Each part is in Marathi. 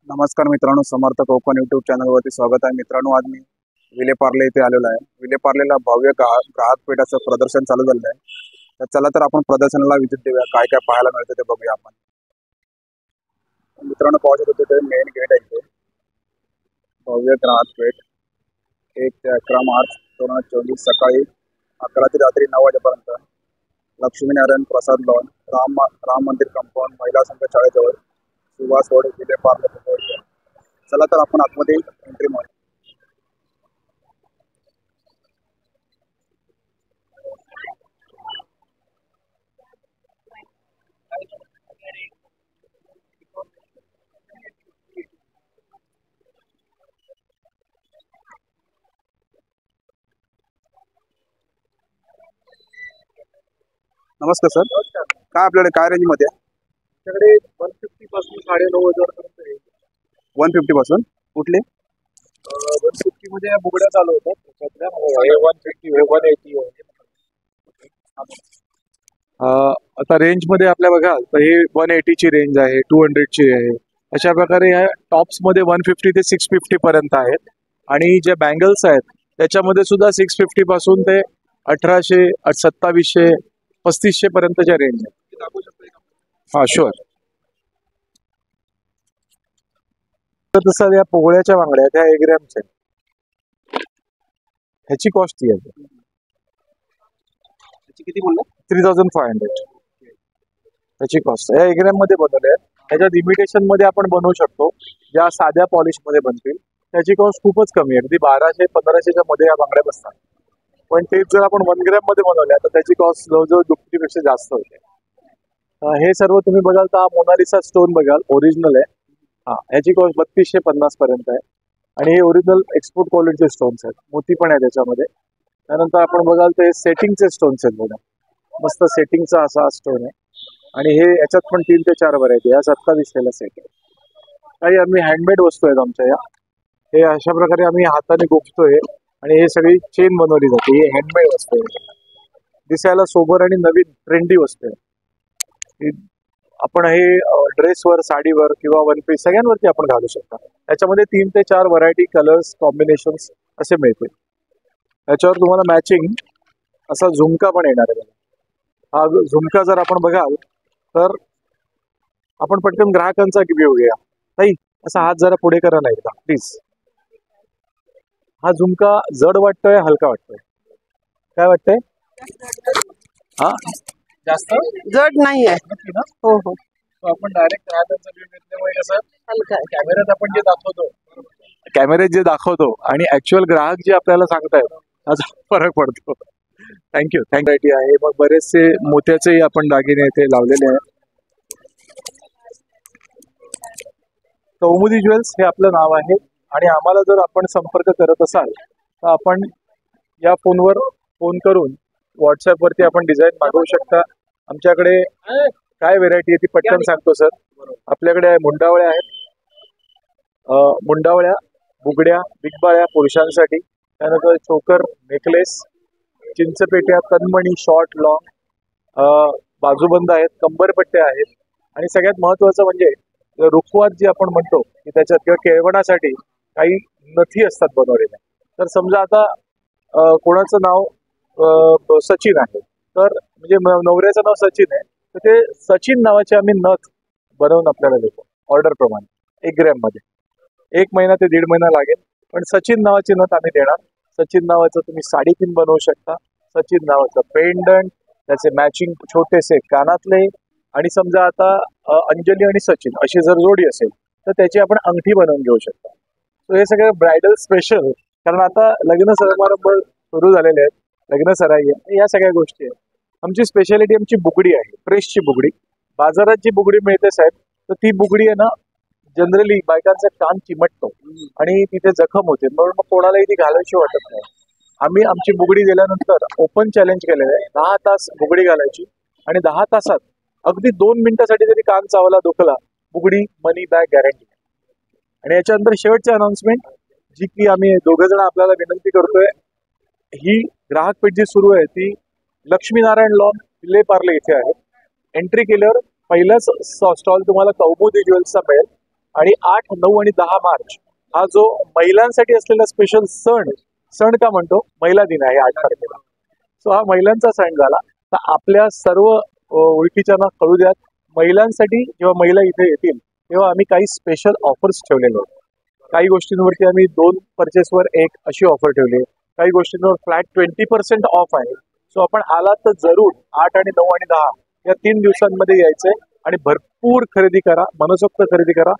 नमस्कार मित्रांनो, समर्थ कोकण यूट्यूब चॅनलवरती स्वागत आहे. मित्रांनो, आज मी विलेपार्ले येथे आलेलो आहे. विलेपार्लेला भव्य ग्राहक पेठाचं प्रदर्शन चालू झालेलं आहे. तर चला तर आपण प्रदर्शनाला विजिट देऊया. काय काय पाहायला मिळतं ते बघूया आपण. मित्रांनो, पाहू शकतो ते मेन गेट आहे. इथे भव्य ग्राहक पेठ 1 ते 11 मार्च 2024 सकाळी 11 ते रात्री 9 वाजेपर्यंत. लक्ष्मीनारायण प्रसाद लॉन, राम मंदिर कंपाऊंड, महिला संघ शाळेजवळ, सुभाष रोड, विलेपार्ले. चला तर आपण आतमध्ये एंट्री मारू. नमस्कार सर, काय आपल्याकडे काय रेंज मध्ये आहे? आपल्याकडे 150 पासून 9,500 पर्यंत आहे. 150 पासून कुठले? 150 मध्ये या बुगड्या चालू होतात. त्याच्यातल्या 150 180 आता रेंज मध्ये आपल्या बघाल तर हे 180 ची रेंज आहे, 200 ची आहे. अशा प्रकारे ह्या टॉप्स मध्ये 150 ते 650 पर्यंत आहेत. आणि जे बँगल्स आहेत त्याच्यामध्ये सुद्धा 650 पासून ते 1800, 2700, 3500 पर्यंतच्या रेंज आहे. हा शुअर. तसं या पोगळ्याच्या बांगड्या त्या 1 ग्रॅमच्या आहेत. ह्याची कॉस्ट ती आहे. किती बोलला? 3500 त्याची कॉस्ट आहे. 1 ग्रॅम मध्ये बनवले आहेत. ह्याच्यात इमिटेशन मध्ये आपण बनवू शकतो, ज्या साध्या पॉलिश मध्ये बनतील. त्याची कॉस्ट खूपच कमी आहे, अगदी 1200-1500च्या मध्ये या बांगड्या बसतात. पण तेच जर आपण 1 ग्रॅम मध्ये बनवल्या तर त्याची कॉस्ट जवळजवळ दुपटीपेक्षा जास्त होते. हे सर्व तुम्ही बघाल तर हा मोनालिसा स्टोन बघाल, ओरिजिनल आहे. ह्याची कॉस्ट 3250 पर्यंत आहे. आणि हे ओरिजिनल एक्सपोर्ट क्वालिटीचे स्टोन्स आहेत. मोती पण आहे त्याच्यामध्ये. त्यानंतर आपण बघाल ते सेटिंगचे स्टोन्स आहेत बघा, मस्त सेटिंगचा असा स्टोन आहे. आणि हे याच्यात पण 3 ते 4 व्हरायटी आहे. 27 सेट आहे. काही आम्ही हँडमेड वस्तू आहेत आमच्या या. हे अशा प्रकारे आम्ही हाताने गोपतोय आणि हे सगळी चेन बनवली जाते. ही हँडमेड वस्तू आहे, दिसायला सोबर आणि नवीन ट्रेंडी वस्तू आहे. आपण हे ड्रेसवर, साडीवर किंवा वन पीस सगळ्यांवरती आपण घालू शकता. याच्यामध्ये 3 ते 4 व्हरायटी, कलर्स, कॉम्बिनेशन्स असे मिळतील. याच्यावर तुम्हाला मॅचिंग असा झुमका पण येणार आहे. हा झुमका जर आपण बघाल तर आपण पटकन ग्राहकांचा रिव्ह्यू घेऊया. ताई, असा हात जरा पुढे करा नाही का प्लीज. हा झुमका जड वाटतोय, हलका वाटतोय? काय वाटतंय? हा जास्त जड नाही आहे. हो हो, आपण डायरेक्ट ग्राहकांचा रिव्ह्यू घेतल्यामुळे कसं कॅमेऱ्यात आपण जे दाखवतो, कॅमेऱ्यात जे दाखवतो आणि ऍक्च्युअल ग्राहक जे आपल्याला सांगतायत त्याचा फरक पडतो. थँक्यू. आहे. मग बरेचसे मोत्याचे आपण दागिने इथे लावलेले आहेत. कौमुदी ज्वेल्स हे आपलं नाव आहे. आणि आम्हाला जर आपण संपर्क करत असाल तर आपण या फोनवर फोन करून व्हॉट्सअपवरती आपण डिझाईन मागवू शकता. आमच्याकडे काय व्हेरायटी आहे ती पटकन सांगतो सर. आपल्याकडे मुंडावळ्या आहेत, मुंडावळ्या, बुगड्या, बिगबाळ्या पुरुषांसाठी. त्यानंतर चोकर, नेकलेस, चिंचपेट्या, तन्मणी, शॉर्ट, लॉंग, बाजूबंद आहेत, कंबरपट्ट्या आहेत. आणि सगळ्यात महत्वाचं म्हणजे रुखवात जी आपण म्हणतो की त्याच्यात किंवा केळवणासाठी काही नथी असतात बनवलेल्या. तर समजा आता कोणाचं नाव सचिन आहे, तर म्हणजे नवऱ्याचं नाव सचिन आहे, तर ते सचिन नावाचे आम्ही नथ बनवून आपल्याला देतो ऑर्डर प्रमाणे 1 ग्रॅम मध्ये. 1 महिना ते 1.5 महिना लागेल, पण सचिन नावाची नथ आम्ही देणार. सचिन नावाचं तुम्ही साडीपिन बनवू शकता, सचिन नावाचं पेंडंट, त्याचे मॅचिंग छोटेसे कानातले. आणि समजा आता अंजली आणि सचिन अशी जर जोडी असेल तर त्याची आपण अंगठी बनवून घेऊ शकता. सो हे सगळं ब्रायडल स्पेशल, कारण आता लग्न समारंभ सुरू झालेले आहेत, लग्न सराई आहे, या सगळ्या गोष्टी आहेत. आमची स्पेशालिटी आमची बुगडी आहे, प्रेसची बुगडी. बाजारात जी बुगडी मिळते साहेब, तर ती बुगडी आहे ना, जनरली बायकांचा कान चिमटतो आणि तिथे जखम होते, म्हणून मग कोणालाही ती घालायची वाटत नाही. आम्ही आमची बुगडी दिल्यानंतर ओपन चॅलेंज केलेलं आहे. 10 तास बुगडी घालायची आणि 10 तासात अगदी 2 मिनिटासाठी जरी कान चावला, दुखला, बुगडी मनी बॅग गॅरंटी. आणि याच्यानंतर शेवटची अनाउन्समेंट जी की आम्ही 2 जण आपल्याला विनंती करतोय. ही ग्राहक पेठ जी सुरू आहे ती लक्ष्मीनारायण लॉन, विलेपार्ले इथे आहे. एंट्री केल्यावर पहिलाच स्टॉल तुम्हाला कौमुदी ज्वेल्सचा मिळेल. आणि 8, 9 आणि 10 मार्च हा जो महिलांसाठी असलेला स्पेशल सण का म्हणतो, महिला दिन आहे 8 तारखेला. सो हा महिलांचा सण झाला. तर आपल्या सर्व ओळखीच्यांना कळू द्यात, महिलांसाठी जेव्हा महिला इथे येतील तेव्हा आम्ही काही स्पेशल ऑफर्स ठेवलेले आहेत. काही गोष्टींवरती आम्ही 2 परचेसवर 1 अशी ऑफर ठेवली आहे. काही गोष्टींवर फ्लॅट 20% ऑफ आहे. सो आपण आलात तर जरूर 8 आणि 9 आणि 10 या 3 दिवसांमध्ये यायचंय आणि भरपूर खरेदी करा, मनसोक्त खरेदी करा.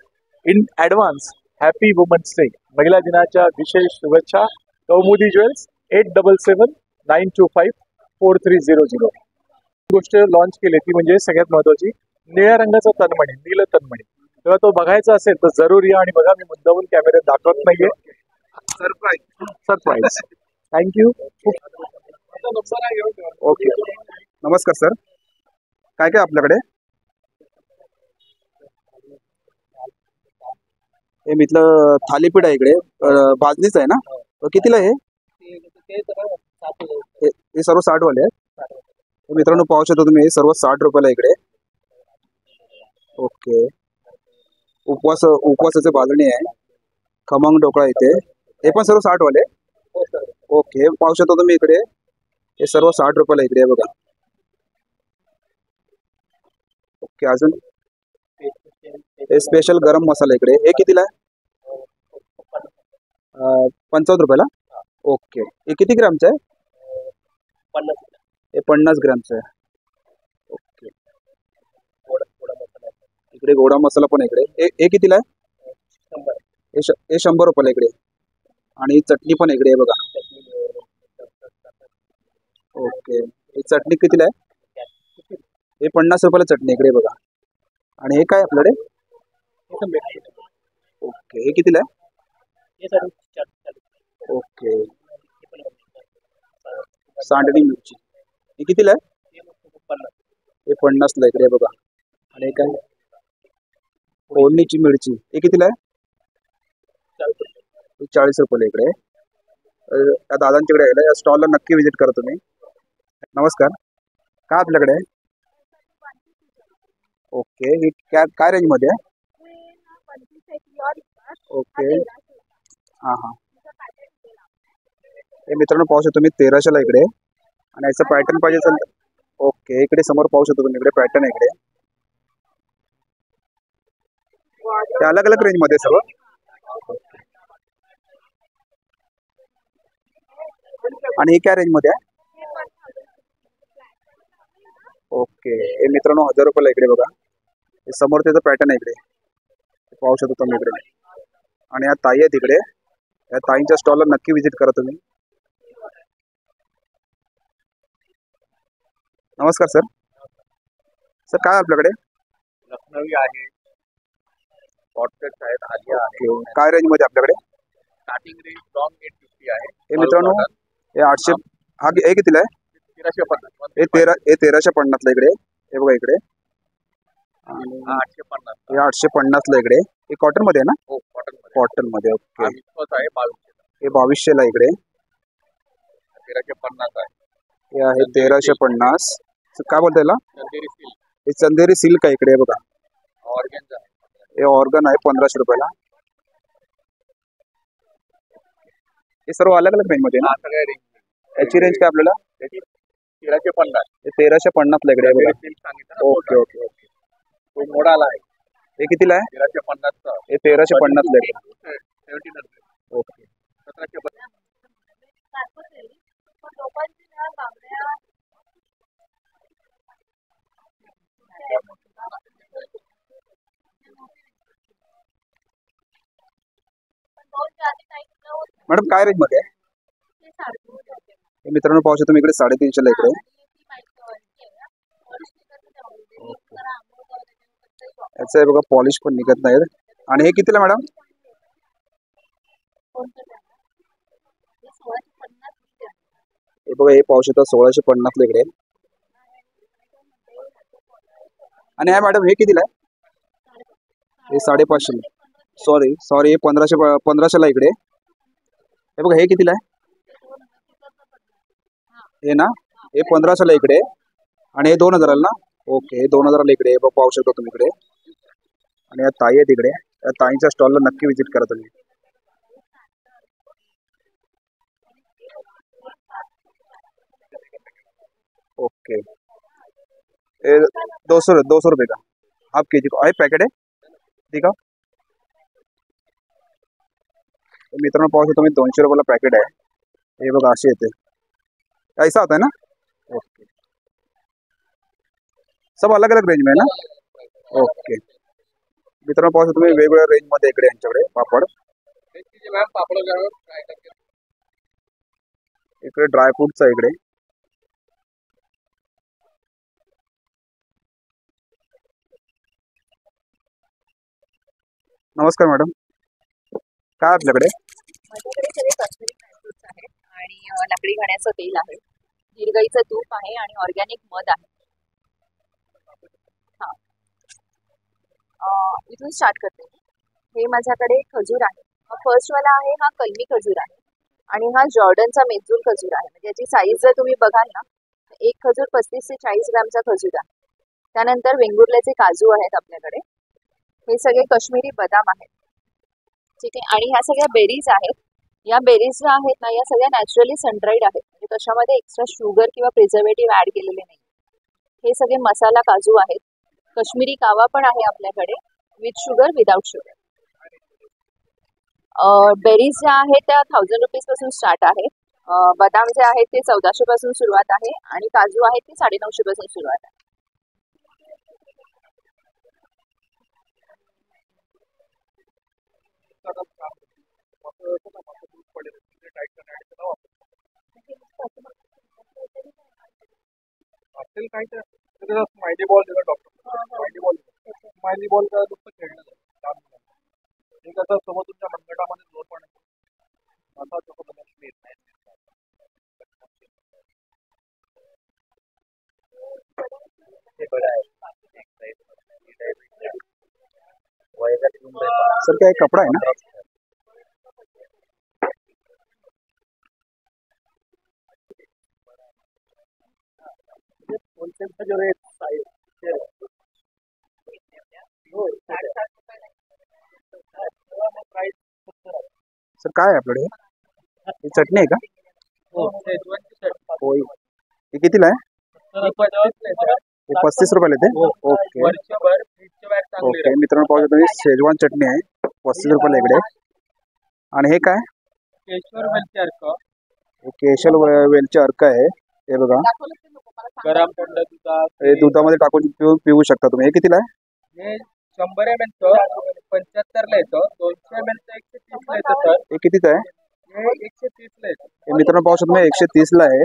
In advance happy women's day, महिला दिनाच्या विशेष शुभेच्छा. कौमुदी ज्वेल्स 8799254300. गोष्ट लॉन्च केली ती म्हणजे सगळ्यात महत्वाची, निळ्या रंगाचा तन्मणी, नील तन्मणी. तेव्हा तो बघायचा असेल तर जरूर या आणि बघा. मी मुद्दामून कॅमेऱ्यात दाखवत नाहीये. सरप्राईज. थँक्यू. ओके, नमस्कार सर. काय काय आपल्याकडे? हे मिथलं थालीपीठ आहे इकडे, भाजणीच आहे ना? कितीला आहे हे सर्व? 60 वाले आहेत. मित्रांनो पाहू शकता तुम्ही, हे सर्व 60 रुपयाला इकडे. ओके, उपवासाचे भाजणी आहे, खमंग ढोकळा इथे, हे पण सर्व 60 वाले. ओके, पाहू शकता तुम्ही इकडे, हे सर्व 60 रुपयाला इकडे आहे बघा. ओके, अजून हे स्पेशल गरम मसाला इकडे, हे कितीला आहे? 55 रुपयाला. ओके, हे किती ग्रामचं आहे? 50. हे 50 ग्रामचं आहे. ओके, इकडे गोडा मसाला पण आहे इकडे. हे कितीला आहे? 100. हे 100 रुपयाला इकडे. आणि चटणी पण इकडे आहे बघा. ओके, ही चटणी कितीला आहे? हे 50 रुपयाला चटणी इकडे बघा. आणि हे काय आपल्याकडे? ओके, हे कितीला आहे? ओके, सांडणी मिरची हे कितीला आहे? हे 50ला इकडे बघा. आणि हे काय? फोडणीची मिरची हे कितीला आहे? 40 रुपयाला इकडे. त्या दादांच्याकडे यायला, या स्टॉलला नक्की व्हिजिट करा तुम्ही. नमस्कार, काय आपल्याकडे? ओके, ही काय रेंज मध्ये आहे? ओके, हां हां. हे मित्रांनो पाहू शकतो तुम्ही 1300ला इकडे. आणि याचं पॅटर्न पाहिजे असेल तर ओके, इकडे समोर पाहू शकतो तुम्ही, इकडे पॅटर्न आहे इकडे. ते अलग अलग रेंज मध्ये सर्व. आणि हे काय रेंज मध्ये आहे? ओके, हे मित्रांनो 1000 रुपयाला इकडे बघा. हे समोर त्याचं पॅटर्न आहे इकडे, पाहू शकतो तुम्ही इकडे. आणि या ताई आहेत इकडे, या ताईंच्या स्टॉलला नक्की व्हिजिट करा तुम्ही. नमस्कार सर. सर काय आपल्याकडे? लखनवी आहे, शॉर्टकट्स आहेत, आलिया आहे. ओके, काय रेंज मध्ये आपल्याकडे? स्टार्टिंग रेंज लॉंग 850 आहे. हे मित्रांनो हे 800. हा हे कितीला आहे? 1350. हे 1350ला इकडे. हे बघा इकडे. आणि 850. हे 850ला इकडे. हे कॉटन मध्ये आहे ना? हो, कॉटन मध्ये. कॉटन मध्ये. ओके, आहे 2200. हे 2200ला इकडे. 1350 आहे. हे आहे 1350. काय बोलता याला? चंदेरी सिल्क, हे चंदेरी सिल्क आहे इकडे बघा. ऑर्गेन्झा आहे. हे ऑर्गन आहे 1500 रुपयाला. हे सर्व अलग अलग रेंज मध्ये ना? सगळ्या रेंज. याची रेंज काय आपल्याला? 1350. हे 1350ला इकडे आहे बघा. सिल्क सांगितलं ना. Okay okay okay. तो मोडाला आहे. हे कितीला आहे? 1350 हे 1350ला इकडे. 1700. ओके, 1750. मॅडम काय रेंज मध्ये आहे? हे मित्रांनो पाहू शकतो तुम्ही इकडे 350ला इकडे. याचं आहे बघा, पॉलिश पण निघत नाही. आणि हे कितीला मॅडम? हे बघा, हे पाहू शकता 1650ला इकडे. आणि हा मॅडम हे कितीला आहे? हे 550. सॉरी हे 1500ला इकडे. हे बघा, हे कितीला आहे? हे ना, हे 1500ला इकडे. आणि हे 2000ला ना? ओके, हे 2000ला इकडे. पाहू शकता तुम्ही इकडे. आणि या ताई आहेत इकडे, या ताईंच्या स्टॉलला नक्की व्हिजिट करा तुम्ही. ओके, 200 रुपये का हाफ के जी का आहे पॅकेट आहे ठीक आहे. मित्रांनो पाहू शकतो तुम्ही 200 रुपयाला पॅकेट आहे. हे बघा असे येते, ऐसा होता है ना. ओके, सब अलग अलग रेंज में है ना. ओके मित्रांनो पाहू शकतो तुम्ही वेगवेगळ्या रेंज मध्ये इकडे यांच्याकडे पापड. मैम पापड़ वगैरह ट्राई करके इकडे ड्रायफ्रूटचा इकडे. नमस्कार मॅडम, काय आपल्याकडे? माझ्याकडे सगळे काश्मीरी ड्रायफ्रुट्स आहेत आणि लाकडी घाण्याचं तेल आहे, गिरगाईचं तूप आहे आणि ऑर्गॅनिक मध आहे. इथून स्टार्ट करते मी. हे माझ्याकडे खजूर आहे. फर्स्टवाला आहे हा कलमी खजूर आहे आणि हा जॉर्डनचा मेजूर खजूर आहे. म्हणजे याची साईज जर तुम्ही बघाल ना, एक खजूर 35 ते 40 ग्रॅमचा खजूर आहे. त्यानंतर वेंगुर्ल्याचे काजू आहेत आपल्याकडे. हे सगळे काश्मीरी बदाम आहेत, ठीक आहे. आणि ह्या सगळ्या बेरीज आहेत. या बेरीज ज्या आहेत ना, या सगळ्या नॅचरली सनड्राईड आहेत, म्हणजे कशामध्ये एक्स्ट्रा शुगर किंवा प्रिझर्वेटिव्ह ऍड केलेले नाही. हे सगळे मसाला काजू आहेत. काश्मीरी कावा पण आहे आपल्याकडे, विथ शुगर विदाउट शुगर. बेरीज ज्या आहेत त्या 1000 रुपीज पासून स्टार्ट आहेत. बदाम जे आहेत ते 1400 पासून सुरुवात आहे आणि काजू आहेत ते 950 पासून सुरुवात आहे. असेल काय तर स्माइली बॉल दिला डॉक्टर. स्माइली बॉल का नुसतं खेळणं झालं. हे कसं समोर तुमच्या मनगटामध्ये जोर पण असा तो लक्ष येत नाही. हे बरं आहे. सर क्या एक कपड़ा है ना? जो रेट सर काय आहे आपल्याकडे? ही चटणी आहे का? होय. हे कितीला आहे? हे 35 रुपयाला येते. ओके ओके मित्रांनो पाहू शकता शेजवान चटणी आहे 35 रुपयाला इकडे. आणि हे काय? केशर वेलची अर्क. हे केशर वेलची अर्क आहे. हे बघा गरम थंड दुधात हे दुधामध्ये टाकून पिऊ शकता तुम्ही. हे कितीला आहे? हे 100 ml चं 75 ला येतं. 200 ml चं 130 ला येतं सर. हे कितीचं आहे? हे 130 ला येतं. हे मित्रांनो पाहू शकता 130 ला आहे.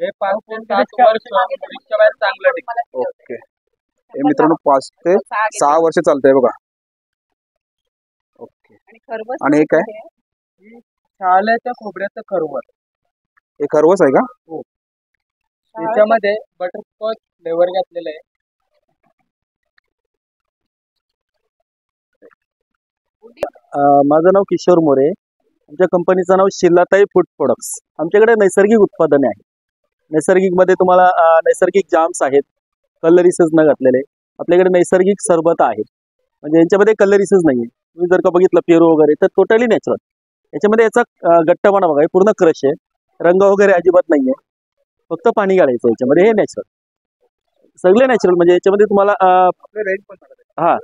हे 5 ते 7 वर्ष फ्रीजच्या बाहेर चांगलं टिकतं. ओके हे मित्रांनो 5 ते 6 वर्ष चालतंय बघा. ओके आणि हे काय? शाळेच्या खोबऱ्याचं खरवस. हे खरवस आहे का? त्याच्यामध्ये बटरस्कॉच फ्लेवर घातलेलं आहे. माझं नाव किशोर मोरे. आमच्या कंपनीचं नाव शिलाताई फूड प्रोडक्ट्स. आमच्याकडे नैसर्गिक उत्पादने आहेत. नैसर्गिकमध्ये तुम्हाला नैसर्गिक जाम्स आहेत, कलरिसेस न घातलेले. आपल्याकडे नैसर्गिक सरबत आहेत, म्हणजे यांच्यामध्ये कलरिसेस नाही आहे. तुम्ही जर का बघितलं पेरू वगैरे तर टोटली नॅचरल. याच्यामध्ये याचा घट्टपणा बघा, पूर्ण क्रश आहे, रंग वगैरे अजिबात नाही आहे, फक्त पाणी घालायचं याच्यामध्ये. हे नॅचरल, सगळे नॅचरल. म्हणजे याच्यामध्ये तुम्हाला हा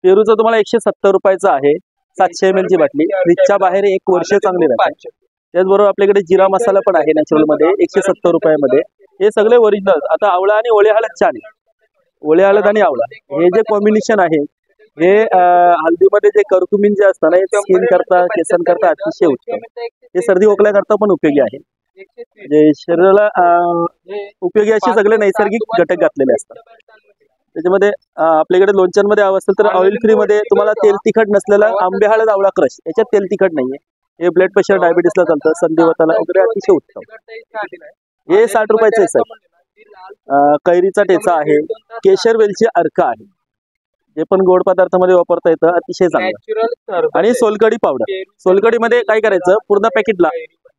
पेरूचं तुम्हाला 170 रुपयाचं आहे, 700 ml ची बाटली. फ्रीजच्या बाहेर 1 वर्ष चांगली राहते. त्याचबरोबर आपल्याकडे जिरा मसाला पण आहे नॅचरलमध्ये 170 रुपयामध्ये. हे सगळे ओरिजिनल. आता आवळा आणि ओले हळद छान आहे. ओले हळद आणि आवळा हे जे कॉम्बिनेशन आहे, हे हल्दीमध्ये जे कर्कुमिन जे असतं ना, हे स्किन करता, केसांकरता अतिशय उत्तम. हे सर्दी खोकल्या करता पण उपयोगी आहे. जे शरीराला उपयोगी असे सगळे नैसर्गिक घटक घातलेले असतात. त्याच्यामध्ये आपल्याकडे लोणच्यांमध्ये हवं असेल तर ऑइल फ्री मध्ये तुम्हाला तेल तिखट नसलेला आंबे हळद आवळा क्रश. याच्यात तेल तिखट नाहीये. हे ब्लड प्रेशर डायबिटीसला चालतं, संधिवाताला वगैरे अतिशय उत्तम. हे 60 रुपयाचं आहे सर. कैरीचा ठेचा आहे, केशर वेलची अर्क आहे, जे पण गोड पदार्थामध्ये वापरता येतं, अतिशय चांगलं. आणि सोलकडी पावडर. सोलकडीमध्ये काय करायचं, पूर्ण पॅकेटला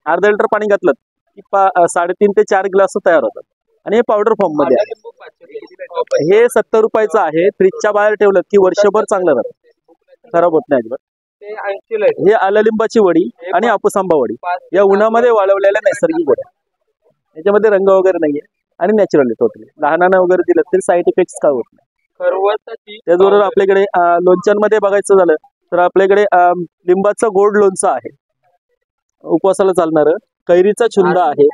अर्धा लिटर पाणी घातलं की 3.5 ते 4 ग्लास तयार होतात. आणि हे पावडर फॉर्म मध्ये आहे. हे 70 रुपयाचं आहे. फ्रीजच्या बाहेर ठेवलं की वर्षभर चांगलं राहतं. खराब होत नाही अजिबात. ते 80 ला हे आललिंबाची वडी आणि हापूस आंबा वडी या उन्हामध्ये वाळवलेल्या नैसर्गिक वड्या. याच्यामध्ये रंग वगैरे नाहीये आणि नॅचरली टोटली. लहानांना वगैरे दिलं तरी साईड इफेक्ट्स काय होत नाही. खरवसाची त्याचबरोबर आपल्याकडे लोणच्यांमध्ये बघायचं झालं तर आपल्याकडे लिंबाचं गोड लोणचं आहे, उपवासाला चालणारं. कैरीचा छुंदा आहे,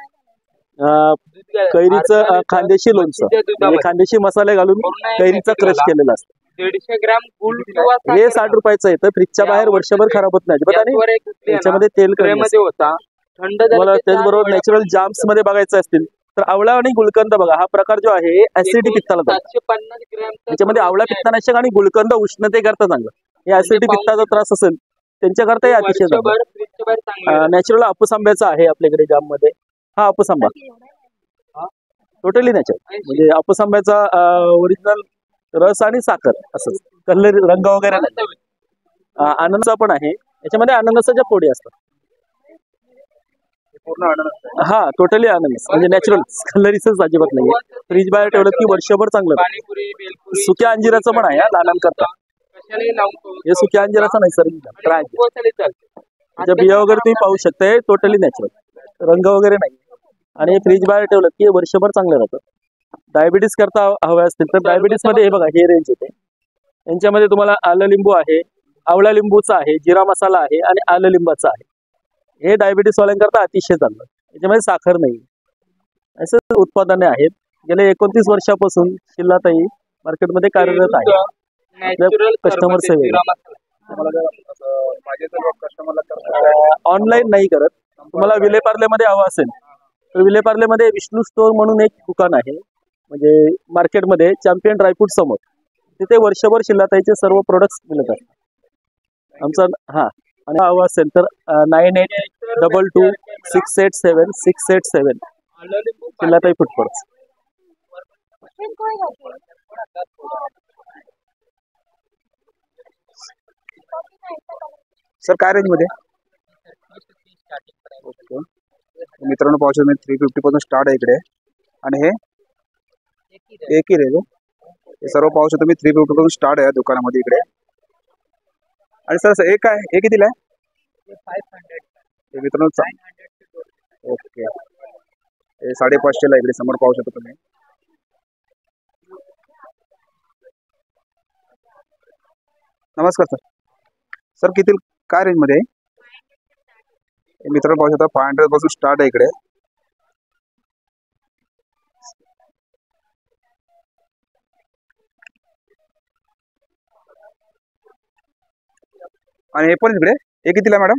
कैरीचं खांदेशी लोणचं म्हणजे खांदेशी मसाले घालून कैरीचा क्रश केलेला असतं. 150 ग्रॅम गुळ किंवा हे 60 रुपयाचं येतं. फ्रीजच्या बाहेर वर्षभर खराब होत नाही. आणि त्याच्यामध्ये तेल कमी मध्ये असतं. होता थंड तुम्हाला त्याचबरोबर नॅचरल जाम्स मध्ये बघायचं असतील तर आवळा आणि गुलकंद बघा. हा प्रकार जो आहे ऍसिडिटी पित्ताला जातो. 750 ग्रॅम त्याच्यामध्ये आवळा पित्तनाशक आणि गुलकंद उष्णतेकरता चांगलं. हे ऍसिडिटी पित्ताचा त्रास असेल त्यांच्याकरता हे अतिशय चांगलं. नॅचरल हापूस आंब्याचा आहे आपल्याकडे जाम मध्ये. हा हापूस आंबा टोटली नॅचरल म्हणजे हापूस आंब्याचा ओरिजिनल रस आणि साखर असंच, कलर रंग वगैरे नाही. अननसा पण आहे, याच्यामध्ये अननसाच्या फोडी असतात. पूर्ण अननस हा टोटली अननस म्हणजे नॅचरल, कलरीचंच अजिबात नाहीये. फ्रीज बाहेर ठेवलं की वर्षभर चांगलं राहतं. पाणीपुरी बेलपुरी सुक्या अंजिराचं पण आहे हा, लहानांकरता. कशालाही लावून हे सुक्या अंजिराचा नैसर्गिक ट्राय. उपवासाला चालते. त्याच्या बिया वगैरे तुम्ही पाहू शकता, टोटली नॅचरल, रंग वगैरे नाही. आणि फ्रीज बाहेर ठेवलं की वर्षभर चांगलं राहतं. डायबिटीस करता हवे असतील तर डायबिटीस मध्ये हे बघा हे रेंज येते. यांच्यामध्ये तुम्हाला आलं लिंबू आहे, आवळा लिंबूचा आहे, जिरा मसाला आहे आणि आलं लिंबाचा आहे. हे डायबिटीस वाल्यांकरता अतिशय चांगलं. याच्यामध्ये साखर नाही. असे उत्पादने आहेत. गेले 29 वर्षापासून शिल्लाताई मार्केटमध्ये कार्यरत आहे. नॅचरल कस्टमर सेवेला माझे सर्व कस्टमरला ऑनलाईन नाही करत. तुम्हाला विलेपार्लेमध्ये हवं असेल तर विलेपार्लेमध्ये विष्णू स्टोअर म्हणून एक दुकान आहे, म्हणजे मार्केटमध्ये चॅम्पियन ड्रायफ्रूट समोर. तिथे वर्षभर शिल्लाताईचे सर्व प्रोडक्ट्स मिळत असतात. आमचा हा आणि हवं असेल तर 9822687687 शिल्लाताई फूड प्रोडक्ट्स. सर काय रेंज मध्ये? ओके मित्रांनो पाहू शकतो 350 पासून स्टार्ट आहे इकडे. आणि हे एक ही रेंज हे सर्व पाहू शकतो मी 350 पासून स्टार्ट आहे दुकानामध्ये इकडे. आणि सर एक काय हे कितीला आहे? 500 मित्रांनो. ओके हे 550 ला इकडे समोर पाहू शकतो तुम्ही. नमस्कार सर. सर किती काय रेंज मध्ये? मित्रांनो पाहू शकता 500 पासून स्टार्ट आहे इकडे. आणि हे पण इकडे हे कितीला मॅडम?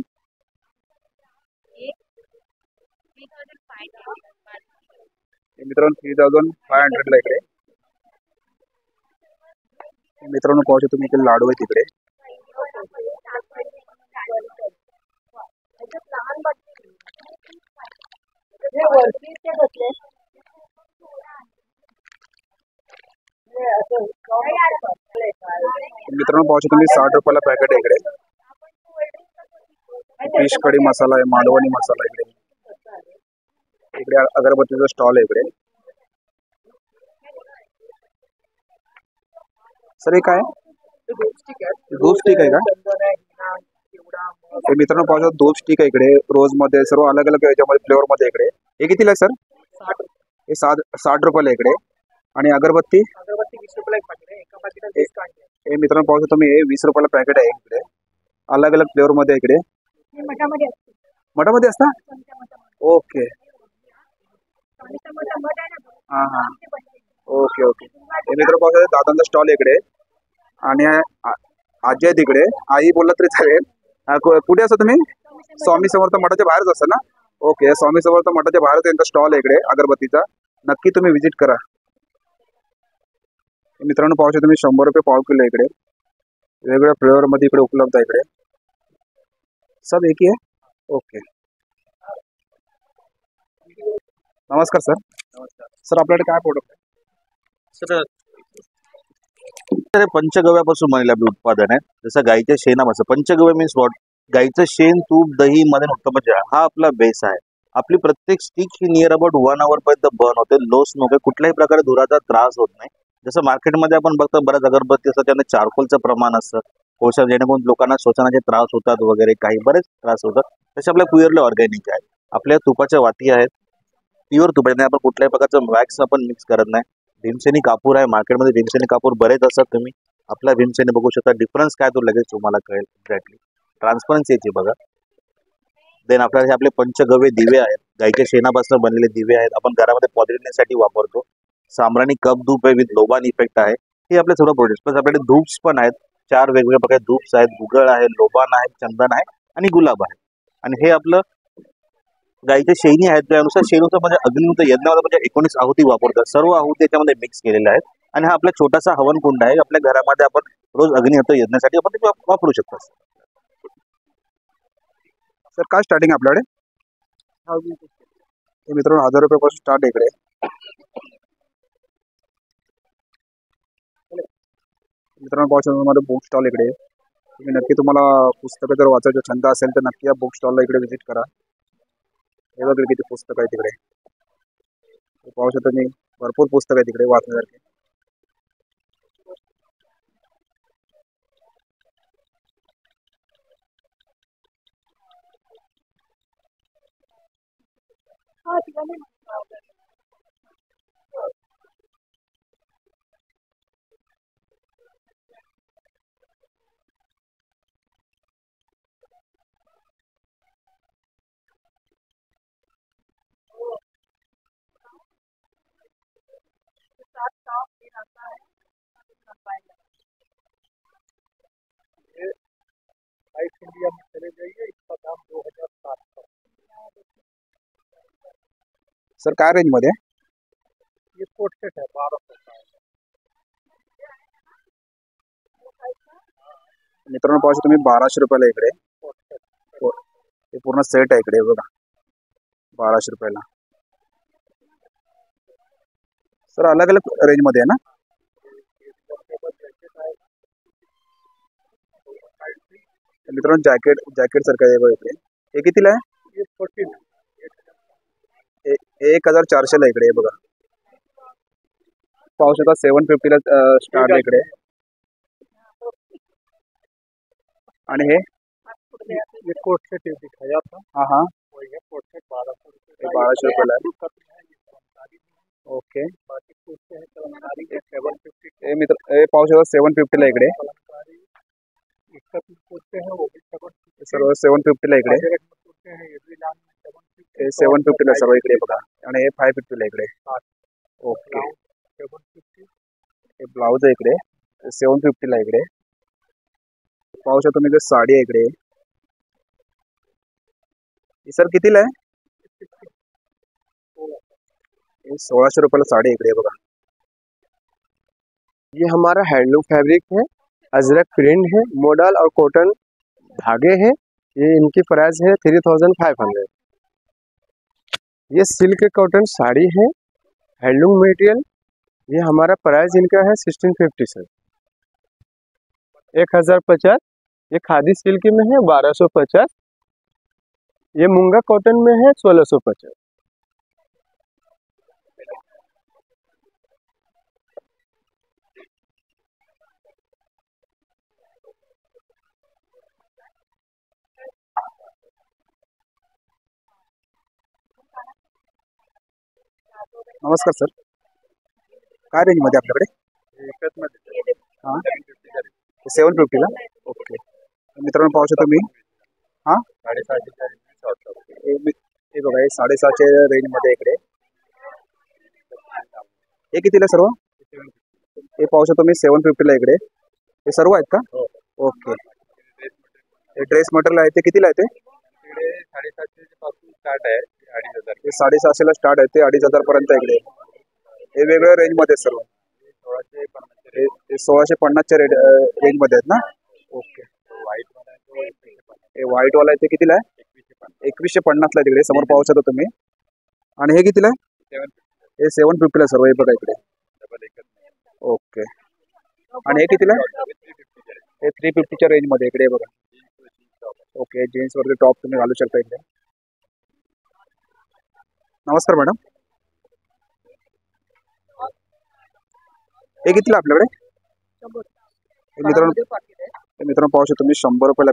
मित्रांनो 3500 ला इकडे. मित्रांनो पाहू शकतो तुम्ही इकडे लाडू आहेत तिकडे. मित्रांनो पाहू शकतो तुम्ही 60 रुपयाला पॅकेट आहे इकडे. फिश कढी मसाला आहे, मालवणी मसाला इकडे. इकडे अगरबत्तीचा स्टॉल आहे इकडे. सर हे काय धूप स्टिक आहे का? मित्रांनो पाहू शकतो धूप स्टिक आहे इकडे. रोज मध्ये सर्व अलग अलग याच्यामध्ये फ्लेवर मध्ये इकडे. हे कितीला आहे सर? हे 60 रुपयाला इकडे. आणि अगरबत्ती 20 रुपयाला एक पाकिट आहे. एका पाकिटात 20 कांडे. हे मित्रांनो पाहू शकतो तुम्ही हे 20 रुपयाला पॅकेट आहे इकडे. अलग अलग फ्लेवर मध्ये इकडे. मठामध्ये असता? ओके हा हा ओके ओके. हे मित्र पाहू शकतो दादांचा स्टॉल इकडे. आणि आजी आहे तिकडे. आई बोलला तरी चालेल. कुठे असता तुम्ही? स्वामी समर्थ मठाच्या बाहेरच असता ना? ओके स्वामी समर्थ मठाच्या बाहेर त्यांचा स्टॉल आहे इकडे अगरबत्तीचा. नक्की तुम्ही व्हिजिट करा. मित्रांनो पाहू शकतो तुम्ही 100 रुपये पाव किलो इकडे. वेगवेगळ्या फ्लेवर मध्ये इकडे उपलब्ध आहे इकडे. सब एक ही आहे. ओके नमस्कार सर. सर आपल्याकडे काय प्रोडक्ट आहे? सर पंचगव्यापासून बनलेलं आपलं उत्पादन आहे. जसं गाईच्या शेणापासून. पंचगव्य मीन्स वॉट? गाईचं शेण, तूप, दही, मधन उत्तम हा आपला बेस आहे. आपली प्रत्येक स्टिक ही नियर अबाउट 1 आवर पर्यंत बर्न होते. लो स्मोक आहे. कुठल्याही प्रकारे धुराचा त्रास होत नाही. जसं मार्केटमध्ये आपण बघतो बऱ्याच अगरबत्ती असतात त्यांना चारकोलचं प्रमाण असतं. कोळसा, जेणेकरून लोकांना श्वसनाचे त्रास होतात वगैरे काही बरेच त्रास होतात, तसे आपल्या प्युअरली ऑर्गॅनिक आहे. आपल्या तुपाच्या वाती आहेत, प्युअर तुप आहे, आपण कुठल्याही प्रकारचं वॅक्स आपण मिक्स करत नाही. भीमसेनी कापूर आहे, मार्केटमध्ये भीमसेनी कापूर बरेच असतात, तुम्ही आपला भीमसेनी बघू शकता. डिफरन्स काय तो लगेच तुम्हाला कळेल. एक्झॅक्टली ट्रान्सपरन्सी याची बघा. देन आपल्याला हे आपले पंचगव्य दिवे आहेत, गाईच्या शेणापासून बनलेले दिवे आहेत, आपण घरामध्ये पॉझिटिव्हनेससाठी वापरतो. साम्राणी कप धूप आहे, विथ लोबान इफेक्ट आहे. हे आपले सर्व प्रोडक्ट्स. प्लस आपल्याकडे धूप्स पण आहेत, 4 वेगवेगळ्या प्रकारचे धूप्स आहेत. गुगळ आहे, लोबान आहे, चंदन आहे आणि गुलाब आहे. आणि हे आपलं गाईच्या शेणी आहेत, त्यानुसार शेणूचं म्हणजे अग्निहोत्र यज्ञामध्ये म्हणजे 19 आहुती वापरतात. सर्व आहुती त्याच्यामध्ये मिक्स केलेल्या आहेत. आणि हा आपला छोटासा हवन कुंड आहे, आपल्या घरामध्ये आपण रोज अग्निहोत्र यज्ञासाठी आपण ते वापरू शकतो. सर काय स्टार्टिंग आपल्याकडे? हे मित्रांनो 1000 रुपयापासून स्टार्ट आहे इकडे. मित्रांनो पाहू शकता माझं बुक स्टॉल इकडे. तुम्ही नक्की, तुम्हाला पुस्तकं जर वाचायचा छंद असेल तर नक्की या बुक स्टॉलला इकडे व्हिजिट करा. हे बघा किती पुस्तकं आहेत तिकडे. पाहू शकता मी, भरपूर पुस्तकं आहेत तिकडे वाचण्यासारखे. लाइफ इंडिया में चले जाइए, इसका दाम 2700। सर काय रेंज मध्ये? ये कोट सेट है 1200 का। मित्रांनो पाहू शकता तुम्ही 1200 रुपयाला इकडे. हे पूर्ण सेट आहे इकडे बघा, 1200 रुपयाला. सर अलग अलग रेंज मध्ये आहे ना? मित्रांनो जॅकेट सारखं आहे बघा इकडे. हे कितीला आहे? ये 14 हे 1400 ला इकडे बघा. पाहू शकता 750 ला स्टार्ट आहे इकडे. आणि हे ये कोट सेट दिखाया था। हाँ हाँ, वही है कोट सेट 1200 रुपये। 1200 रुपयाला आहे. ओके. बाकी कुर्ते हैं कलमकारी के 750। हे मित्र हे पाहू शकता 750 ला इकडे. कलमकारी इसका भी कुर्ते हैं, वो भी 750। सर्व 750 ला इकडे. कुर्ते हैं ये भी लाइन में 750। हे 750 ला सर्व इकडे बघा. आणि हे 550 ला इकडे. ओके. 750। हे ब्लाउज आहे इकडे 750 ला इकडे. पाहू शकता तुम्ही साडी आहे इकडे. सर कितीला आहे? हे 1600 रुपयाला साडी आहे इकडे बघा. ये हमारा हैंडलूम फैब्रिक है, अजरक प्रिंट है, मॉडल और कॉटन धागे हैं। ये इनकी प्राइस है 3500। ये सिल्क कॉटन साड़ी है, हैंडलूम मटेरियल। ये हमारा प्राइस इनका है 1650 सर, 1050। ये खादी सिल्क में है 1250। ये मूंगा कॉटन में है 1650। नमस्कार सर, काय रेंज मध्ये आपल्याकडे? हां 750 ला. ओके. मित्रांनो पाहू शकता तुम्ही. हां 750 हे बघा, हे 750 रेंज मध्ये इकडे. हे कितीला सर्व? हे पाहू शकतो मी 750 ला इकडे. हे सर्व आहेत का? ओके. हे ड्रेस मटेरियल आहे ते कितीला आहे ते? 750 पासून स्टार्ट आहे 2500। हे 750 ला स्टार्ट आहे ते 2500 पर्यंत इकडे. हे वेगवेगळ्या रेंज मध्ये सर्व. 1650 हे 1650 रेंज मध्ये आहेत ना? ओके. व्हाइट वाला है तो 2150। हे व्हाईट वाला आहे ते कितीला आहे? 2150 ला तिकडे समोर पाहू शकता तुम्ही. आणि हे कितीला आहे? 750 हे 750 ला सर्व. हे बघा इकडे. डबल एकच। ओके. आणि हे कितीला आहे? हे 350 च्या रेंज मध्ये इकडे बघा. ओके. जीन्स वरती टॉप तुम्ही घालू शकता इकडे. नमस्कार मॅडम, हे कितीला आपल्याकडे? हे मित्रांनो हे मित्रांनो पाहू शकता तुम्ही 100 रुपयाला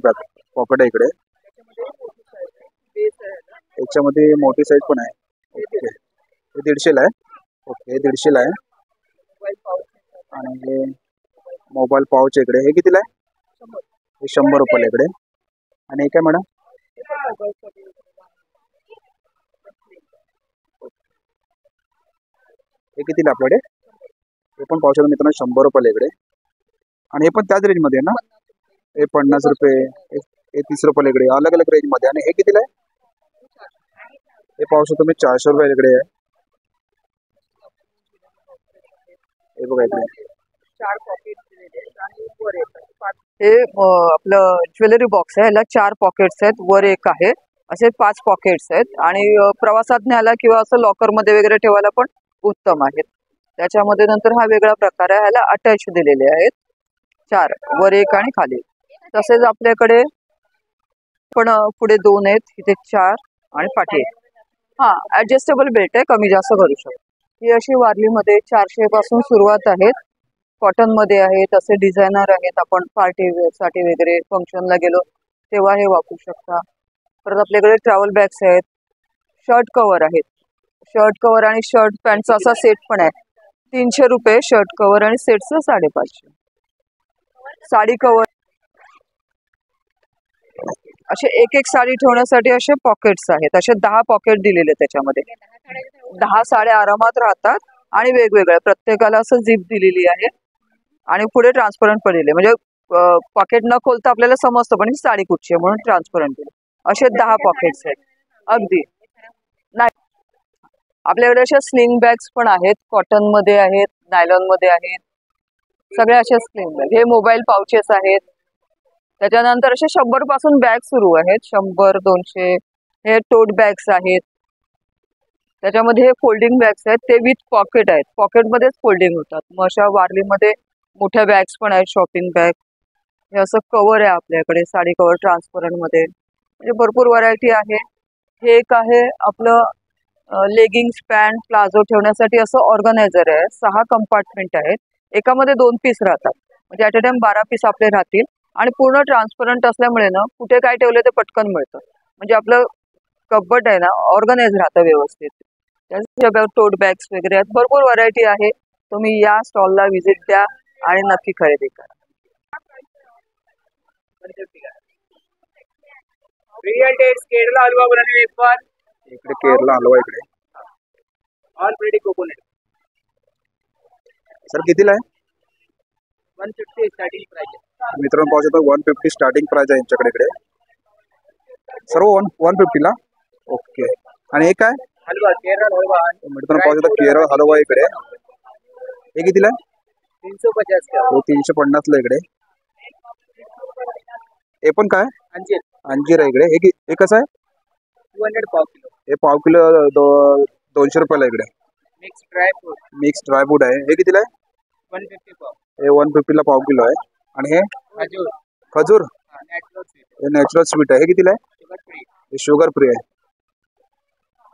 पॉकेट आहे इकडे. याच्यामध्ये मोठी साईज पण आहे. ओके हे 150ला आहे. ओके हे 150ला आहे. आणि हे मोबाईल पाऊच इकडे हे कितीला आहे? हे 100 रुपयाला इकडे. आणि हे काय मॅडम? हे कितीला आपल्याकडे? हे पण पाहू शकता मित्रांनो 100 रुपयाला इकडे. आणि हे पण त्याच रेंजमध्ये आहे ना? हे 50 रुपये, हे 30 रुपयाला इकडे, अलग अलग रेंजमध्ये. आणि हे कितीला आहे? हे पाहू शकतो तुम्ही 400 रुपयाला इकडे आहे. हे बघा इकडे हे आपलं ज्वेलरी बॉक्स आहे. ह्याला 4 पॉकेट्स आहेत, वर एक आहे, असे 5 पॉकेट्स आहेत. आणि प्रवासात न्यायला किंवा असं लॉकरमध्ये वगैरे ठेवायला पण उत्तम आहेत. त्याच्यामध्ये नंतर हा वेगळा प्रकार आहे. ह्याला अटॅच दिलेले आहेत 4, वर एक आणि खाली. तसेच आपल्याकडे पण पुढे 2 आहेत, इथे 4 आणि पाठी 1. हा ऍडजस्टेबल बेल्ट आहे, कमी जास्त करू शकतो. ही अशी वारलीमध्ये 400 पासून सुरुवात आहेत. कॉटन मध्ये आहेत, असे डिझायनर आहेत. आपण पार्टी साठी वगैरे फंक्शनला गेलो तेव्हा हे वापरू शकता. परत आपल्याकडे ट्रॅव्हल बॅग्स आहेत, शर्ट कव्हर आहेत. शर्ट कव्हर आणि शर्ट पॅन्टचा असा सेट पण आहे. 300 रुपये शर्ट कव्हर आणि सेटचं 550. साडी कव्हर असे एक एक साडी ठेवण्यासाठी असे पॉकेट्स आहेत. असे 10 पॉकेट दिलेले त्याच्यामध्ये. 10 साड्या आरामात राहतात. आणि वेगवेगळ्या प्रत्येकाला असं झिप दिलेली आहे. आणि पुढे ट्रान्सपरंट पण दिले, म्हणजे पॉकेट न खोलता आपल्याला समजतं पण ही साडी कुठची आहे म्हणून ट्रान्सपरंट दिले. असे 10 पॉकेट्स आहेत. अगदी नाही आपल्याकडे अशा स्लिंग बॅग्स पण आहेत, कॉटन मध्ये आहेत, नायलॉन मध्ये आहेत. सगळ्या अशा स्लिंग बॅग. हे मोबाईल पाउचेस आहेत. त्याच्यानंतर असे 100 पासून बॅग सुरू आहेत. 100, 200. हे टोट बॅग्स आहेत. त्याच्यामध्ये हे फोल्डिंग बॅग्स आहेत, ते विथ पॉकेट आहेत. पॉकेटमध्येच फोल्डिंग होतात. मग अशा वारलीमध्ये मोठ्या बॅग्स पण आहेत, शॉपिंग बॅग. हे असं कव्हर आहे आपल्याकडे, साडी कव्हर ट्रान्सपरंट मध्ये. म्हणजे भरपूर व्हरायटी आहे. हे एक आहे आपलं लेगिंग्स, पॅन्ट, प्लाझो ठेवण्यासाठी असं ऑर्गनायझर आहे. 6 कंपार्टमेंट आहेत. एकामध्ये 2 पीस राहतात, म्हणजे ॲट अ टाइम 12 पीस आपले राहतील. आणि पूर्ण ट्रान्सपरंट असल्यामुळे ना कुठे काय ठेवलं ते पटकन मिळतं. म्हणजे आपलं कपबोर्ड आहे ना ऑर्गनाइज राहतं व्यवस्थित. त्याच्या टोट बॅग्स वगैरे आहेत. भरपूर व्हरायटी आहे. तुम्ही या स्टॉलला व्हिजिट द्या आणि नक्की खरेदी करा. रियल टेस्ट केरला हलवा बनवणे पण इकडे केरला हलवा इकडे. Already coconut. सर कितीला आहे? 150 स्टार्टिंग प्राइस. मित्रांनो पाहू शकता 150 स्टार्टिंग प्राइस आहे यांच्याकडे इकडे. सर्व 150ला. ओके. आणि हे काय? हलवा, केरळ हलवा. मित्रांनो पाहू शकता केरळ हलवा इकडे. हे कितीला आहे? 350 का. हो 350ला इकडे. हे पण काय? अंजीर. अंजीर आहे इकडे. हे कसं आहे? 200 पाव किलो. हे पाव किलो 200 रुपयाला इकडे. Mix dry fruit. Mix dry fruit आहे. हे कितीला आहे? 150 पाव. हे 150ला पाव किलो आहे. आणि हे खजूर. खजूर नॅचरल स्वीट. हे नॅचरल स्वीट आहे. हे कितीला आहे? Sugar free. हे शुगर फ्री आहे.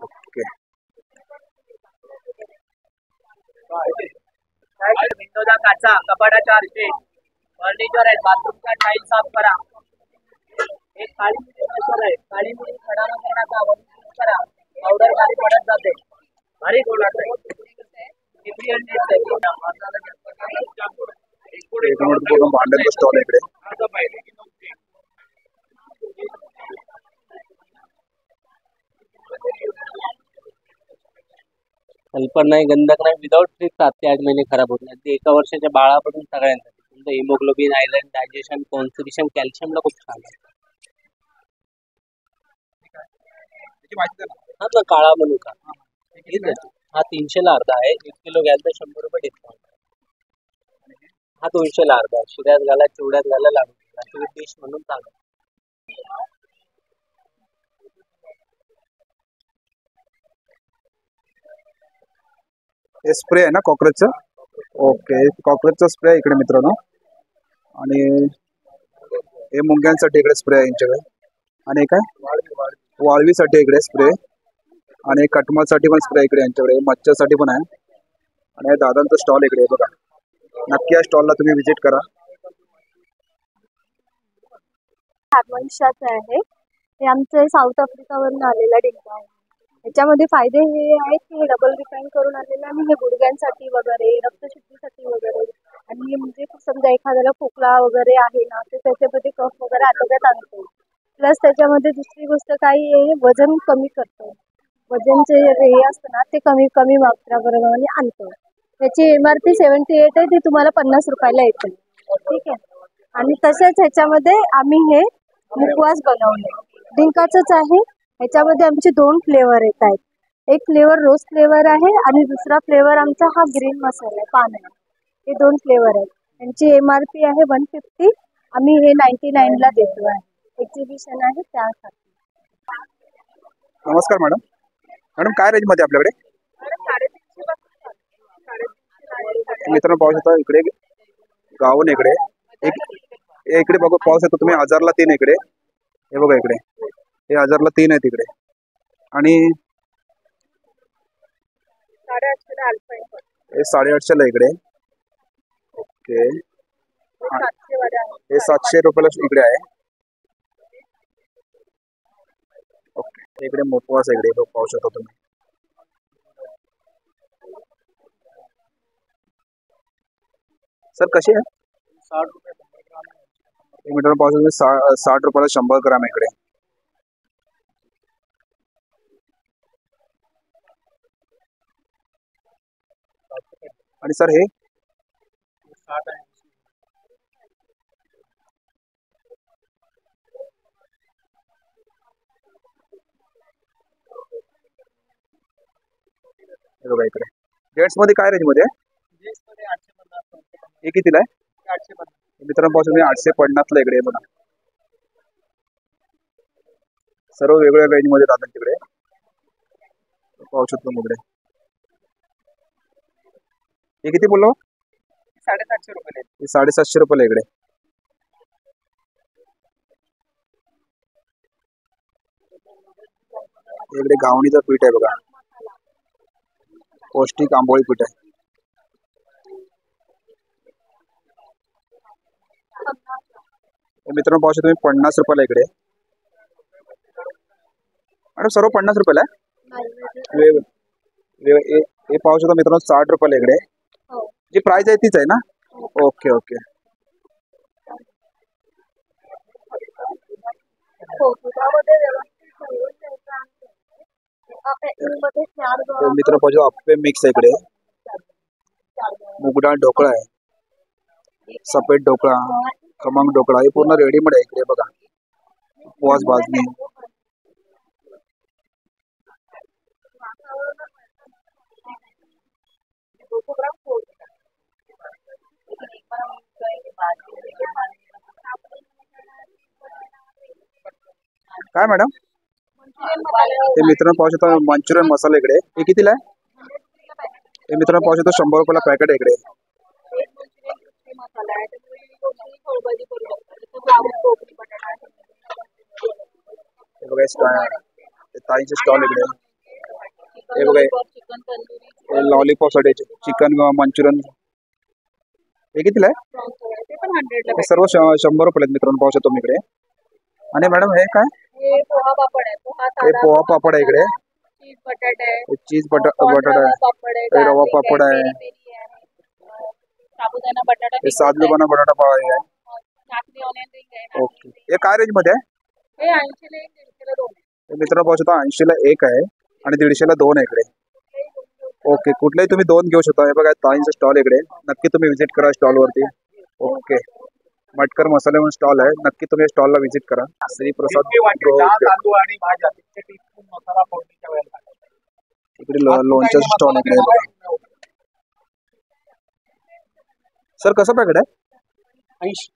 ओके. विंडोचा काचा, कपाटाच्या आरसे, फर्निचर आहे, बाथरूमचा टाइल साफ करा. एक काळी मिरी मसाला आहे, काळी मिरी खडा न करण्याचा करा. पावडर खाली पडत जाते, भारी गोळा आहे. एक मिनिट पूर्ण भांड्याचा स्टॉल आहे इकडे. सल्फर नाही, गंधक नाही, विदाउट फ्रीज 7 ते 8 महिने खराब होत नाही. ते 1 वर्षाच्या बाळापासून सगळ्यांसाठी. तुमचं हिमोग्लोबिन, आयरन, डायजेशन, कॉन्स्टिट्यूशन, कॅल्शियमला खूप छान आहे. हा ना काळा मनुका. हा 300ला अर्धा आहे. 1 किलो घ्याल तर 100 रुपये डिस्काउंट. हा 200ला अर्धा आहे. शिऱ्यात घाला, चिवड्यात घाला, लागू डिश म्हणून चांगला. हे स्प्रे आहे ना कॉकरोचचं. ओके. कॉकरोचचा स्प्रे आहे इकडे मित्रांनो. आणि हे मुंग्यांसाठी इकडे स्प्रे आहे यांच्याकडे. आणि काय वाळवीसाठी इकडे स्प्रे. आणि कटमलसाठी पण स्प्रे इकडे यांच्याकडे. मच्छरसाठी पण आहे. आणि दादांचं स्टॉल इकडे बघा. नक्की या स्टॉलला तुम्ही व्हिजिट करा. हार्मोनिशाचं आहे. हे आमचं साऊथ आफ्रिकावरून आलेला डिंका आहे. याच्यामध्ये फायदे हे आहेत की हे डबल रिफाईन करून आलेलं आणि हे गुडघ्यांसाठी वगैरे, रक्तशुद्धीसाठी वगैरे, आणि म्हणजे समजा एखाद्याला खोकला वगैरे आहे ना, तर त्याच्यामध्ये कफ वगैरे आटोक्यात आणतो. प्लस त्याच्यामध्ये दुसरी गोष्ट काही आहे, वजन कमी करतं. वजनचे हे असतं ना ते कमी कमी मात्राप्रमाणे आणतं. त्याची MRP 78 आहे, ती तुम्हाला 50 रुपयाला येते. ठीक आहे. आणि तसेच ह्याच्यामध्ये आम्ही हे मुखवास बनवले डिंकाचंच आहे. ह्याच्यामध्ये आमचे 2 फ्लेवर येत आहेत. एक फ्लेवर रोज फ्लेवर आहे आणि दुसरा फ्लेवर आमचा हा ग्रीन मसाला आहे, पान आहे. हे 2 फ्लेवर आहेत. यांची MRP आहे 150. आम्ही हे 99ला देतो आहे. एक्झिबिशन आहे त्यासाठी. नमस्कार मॅडम. मॅडम काय रेंजमध्ये आपल्याकडे? मित्रांनो पाहू शकता इकडे गाऊन इकडे इकडे बघू पाहू शकता तुम्ही 1000ला 3 इकडे. हे बघा इकडे हे 1000ला 3 आहेत इकडे आणि हे 850ला इकडे. ओके हे 700 रुपयाला इकडे आहे. ओके इकडे मुखवास इकडे पाहू शकता तुम्ही. सर कसे आहे? 60 रुपये 100 ग्राम. मीटर पाहू शकता 60 रुपयाला 100 ग्राम इकडे. आणि सर हे 60 आहे. बघा इकडे जेट्स मध्ये काय रेंज मध्ये आहे? जेट्समध्ये 850. हे कितीला आहे? 850. मित्रांनो पाहू शकता 850ला इकडे बघा. सर्व वेगवेगळ्या रेंज मध्ये राहतात तिकडे पाहू शकतो इकडे. हे किती बोललो? 750 रुपये. हे 750 रुपयाला इकडे. इकडे घावणीचं पीठ आहे बघा, पौष्टिक आंबोळी पीठ आहे. मित्रांनो पाहू शकता तुम्ही 50 रुपयाला इकडे. मॅडम सर्व 50 रुपयाला आहे. हे पाहू शकता मित्रांनो 60 रुपयाला इकडे. जी प्राइस आहे तीच आहे ना? Okay okay. मित्रांनो पाहू शकता अप्पे मिक्स आहे इकडे. मुगडाळ ढोकळा आहे, सफेद ढोकळा, खमंग ढोकळा, हे पूर्ण रेडीमेड आहे इकडे बघा. उपवास भाजणी. काय मॅडम? हे मित्रांनो पाहू शकता मंचुरियन मसाला इकडे. हे कितीला आहे? हे मित्रांनो पाहू शकता 100 रुपयाला पॅकेट आहे इकडे. हे बघा ताईचे स्टॉल इकडे. हे बघा लॉलीपॉप साठी चिकन मंचुरियन. हे कितीला आहे? हे सर्व 100 रुपये मित्रांनो पाहू शकतो इकडे. आणि मॅडम हे काय? हे पोहा पापड आहे. हे पोहा पापड आहे इकडे. चीज बटाटा आहे. चीज बटाटा आहे. हे रवा पापड आहे. साबुदाणा बटाटा. हे साबुदाणा बटाटा पाव आहे. ओके हे काय रेंज मध्ये आहे? हे 80 ला 1, 150 ला 2. मित्रांनो पाहू शकता 80 ला 1 आहे आणि 150 ला 2 आहे इकडे. ओके कुठलाही तुम्ही 2 घेऊ शकता. हे बघा ताईंचा स्टॉल इकडे. नक्की तुम्ही व्हिजिट करा स्टॉल वरती. ओके मटकर मसाले म्हणून स्टॉल आहे, नक्की तुम्ही स्टॉलला व्हिजिट करा. श्री प्रसाद तांदूळ आणि भाज्या मसाला फोडणीच्या वेळेला इकडे लोणचं स्टॉल इकडे बघा. सर कसं पॅकेट आहे? 80.